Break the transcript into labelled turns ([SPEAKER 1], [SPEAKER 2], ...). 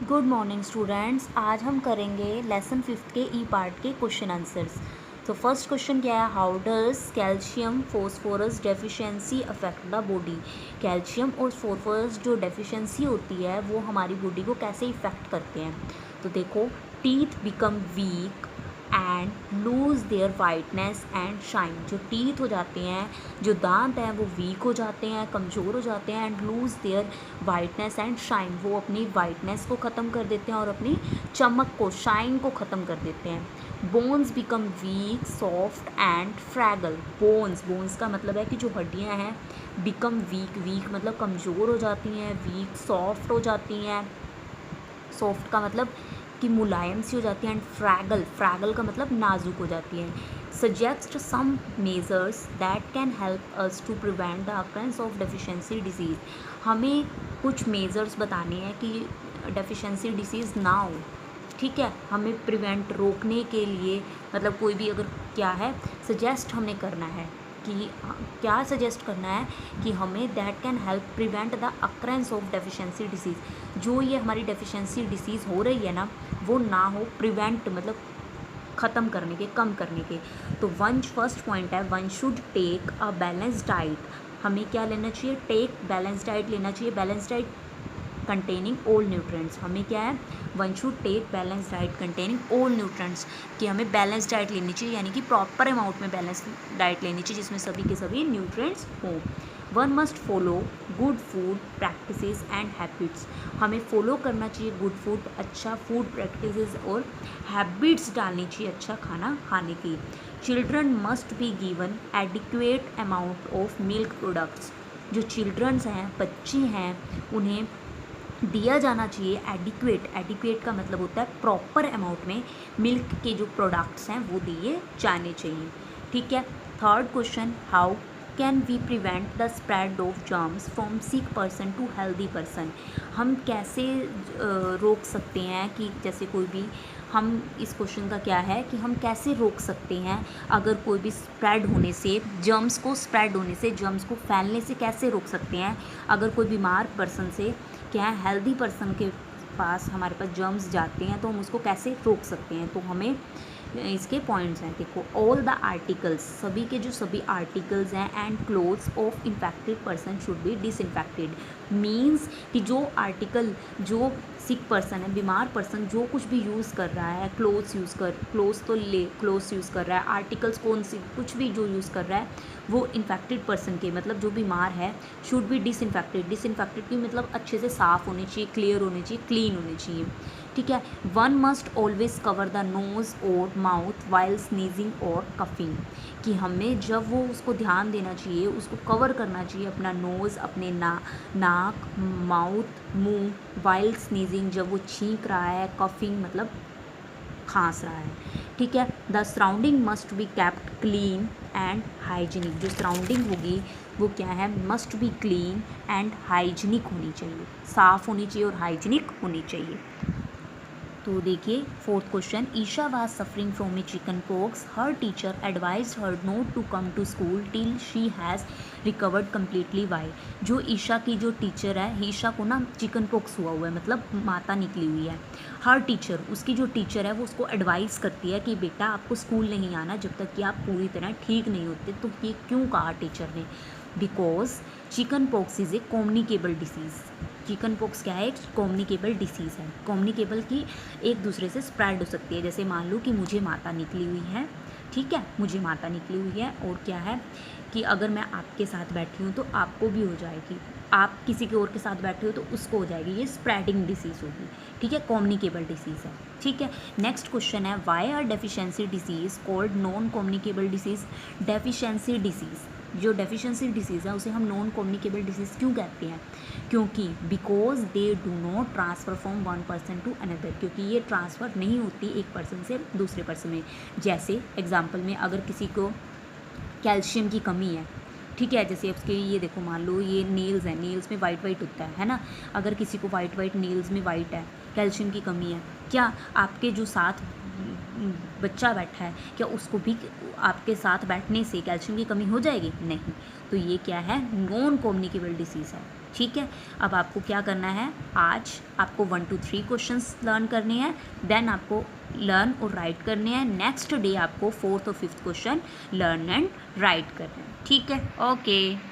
[SPEAKER 1] Good morning students. आज हम करेंगे लेसन 5 के ई पार्ट के क्वेश्चन आंसर्स। तो फर्स्ट क्वेश्चन क्या है, how does calcium phosphorus deficiency affect the body. Calcium और फोस्फोरस जो डेफिशिएंसी होती है वो हमारी बॉडी को कैसे इफेक्ट करते हैं। तो देखो, teeth become weak and lose their whiteness and shine. जो टीथ हो जाते हैं, जो दांत हैं वो वीक हो जाते हैं, कमज़ोर हो जाते हैं। And lose their whiteness and shine, वो अपनी वाइटनेस को ख़त्म कर देते हैं और अपनी चमक को, शाइन को ख़त्म कर देते हैं। Bones become weak soft and fragile. Bones का मतलब है कि जो हड्डियां हैं, बिकम वीक, वीक मतलब कमज़ोर हो जाती हैं, वीक सॉफ्ट हो जाती हैं। सॉफ्ट का मतलब कि मुलायम सी हो जाती हैं। एंड फ्रैगल का मतलब नाजुक हो जाती हैं। Suggest some measures that can help us to prevent the occurrence of deficiency disease. हमें कुछ मेजर्स बताने हैं कि डेफिशिएंसी डिसीज़ ना हो। ठीक है, हमें प्रिवेंट, रोकने के लिए, मतलब कोई भी अगर क्या है सजेस्ट हमने करना है कि क्या सजेस्ट करना है कि हमें that can help prevent the occurrence of deficiency disease. जो ये हमारी डेफिशिएंसी डिसीज़ हो रही है ना, वो ना हो, प्रिवेंट मतलब ख़त्म करने के, कम करने के। तो फर्स्ट पॉइंट है, one should take a balance diet. हमें क्या लेना चाहिए, टेक बैलेंस डाइट लेना चाहिए। Balance diet containing all nutrients, हमें क्या है, one should take balance diet containing all nutrients, कि हमें बैलेंस डाइट लेनी चाहिए, यानी कि प्रॉपर अमाउंट में बैलेंस डाइट लेनी चाहिए जिसमें सभी के सभी न्यूट्रिएंट्स हों। One must follow good food practices and habits. हमें फॉलो करना चाहिए गुड फूड, अच्छा फूड प्रैक्टिसेस, और हैबिट्स डालनी चाहिए अच्छा खाना खाने की। Children must be given adequate amount of milk products. जो चिल्ड्रंस हैं, बच्चे हैं, उन्हें दिया जाना चाहिए एडिक्वेट का मतलब होता है प्रॉपर अमाउंट में मिल्क के जो प्रोडक्ट्स हैं वो दिए जाने चाहिए। ठीक है। Third question, how can we prevent the spread of germs from sick person to healthy person. हम कैसे रोक सकते हैं कि जैसे कोई भी, हम इस क्वेश्चन का क्या है कि हम कैसे रोक सकते हैं अगर कोई भी स्प्रेड होने से, जर्म्स को स्प्रेड होने से, जर्म्स को फैलने से कैसे रोक सकते हैं। अगर कोई बीमार पर्सन से क्या है, हेल्दी पर्सन के पास हमारे पास जर्म्स जाते हैं तो हम उसको कैसे रोक सकते हैं। तो हमें इसके पॉइंट्स हैं, देखो, ऑल द आर्टिकल्स, सभी के जो सभी आर्टिकल्स हैं, and clothes of infected person should be disinfected. Means कि जो आर्टिकल, जो सिक पर्सन है, बीमार पर्सन जो कुछ भी यूज़ कर रहा है, क्लोथ्स यूज़ कर रहा है, आर्टिकल्स कौन सी, कुछ भी जो यूज़ कर रहा है वो इन्फेक्टेड पर्सन के, मतलब जो बीमार है, शुड बी डिसइंफेक्टेड की मतलब अच्छे से साफ़ होनी चाहिए, क्लियर होनी चाहिए, क्लीन होनी चाहिए। ठीक है। One must always cover the nose और माउथ वाइल स्नीजिंग और कफिंग, कि हमें जब वो उसको ध्यान देना चाहिए, उसको कवर करना चाहिए अपना नोज़, अपने नाक, माउथ, मुंह, वाइल स्नीजिंग जब वो छींक रहा है, कफिंग मतलब खांस रहा है। ठीक है। The surrounding must be kept clean and hygienic. जो सराउंडिंग होगी वो क्या है, must be clean and hygienic होनी चाहिए, साफ़ होनी चाहिए और हाइजीनिक होनी चाहिए। तो देखिए fourth question, Isha was suffering from a chicken pox, her teacher advised her not to come to school till she has recovered completely. Why. जो ईशा की जो टीचर है, ईशा को ना चिकन पॉक्स हुआ है, मतलब माता निकली हुई है। हर टीचर, उसकी जो टीचर है वो उसको एडवाइस करती है कि बेटा आपको स्कूल नहीं आना जब तक कि आप पूरी तरह ठीक नहीं होते। तो ये क्यों कहा टीचर ने, because chicken pox is a communicable disease. Chicken pox क्या है, एक कम्युनिकेबल डिसीज़ है। कम्युनिकेबल की एक दूसरे से स्प्रेड हो सकती है। जैसे मान लो कि मुझे माता निकली हुई है, ठीक है, मुझे माता निकली हुई है, और क्या है कि अगर मैं आपके साथ बैठी हूँ तो आपको भी हो जाएगी, आप किसी के और के साथ बैठे हो तो उसको हो जाएगी। ये स्प्रेडिंग डिसीज़ होगी। ठीक है, कम्युनिकेबल डिसीज़ है। ठीक है। नेक्स्ट क्वेश्चन है, why are deficiency disease called non communicable disease. Deficiency disease, जो डेफिशिएंसी डिसीज़ है उसे हम नॉन कम्युनिकेबल डिसीज़ क्यों कहते हैं, क्योंकि because they do not transfer from one person to another, क्योंकि ये ट्रांसफ़र नहीं होती एक पर्सन से दूसरे पर्सन में। जैसे एग्जांपल में, अगर किसी को कैल्शियम की कमी है, ठीक है, जैसे उसके ये देखो, मान लो ये नेल्स हैं, नेल्स में वाइट होता है ना, अगर किसी को वाइट नेल्स में वाइट है, कैल्शियम की कमी है, क्या आपके जो साथ बच्चा बैठा है, क्या उसको भी आपके साथ बैठने से कैल्शियम की कमी हो जाएगी? नहीं। तो ये क्या है? नॉन कम्युनिकेबल डिसीज़ है। ठीक है, अब आपको क्या करना है, आज आपको 1 to 3 क्वेश्चंस लर्न करने हैं, देन आपको लर्न और राइट करने हैं। नेक्स्ट डे आपको 4th और 5th question learn and right करना है। ठीक है, ओके।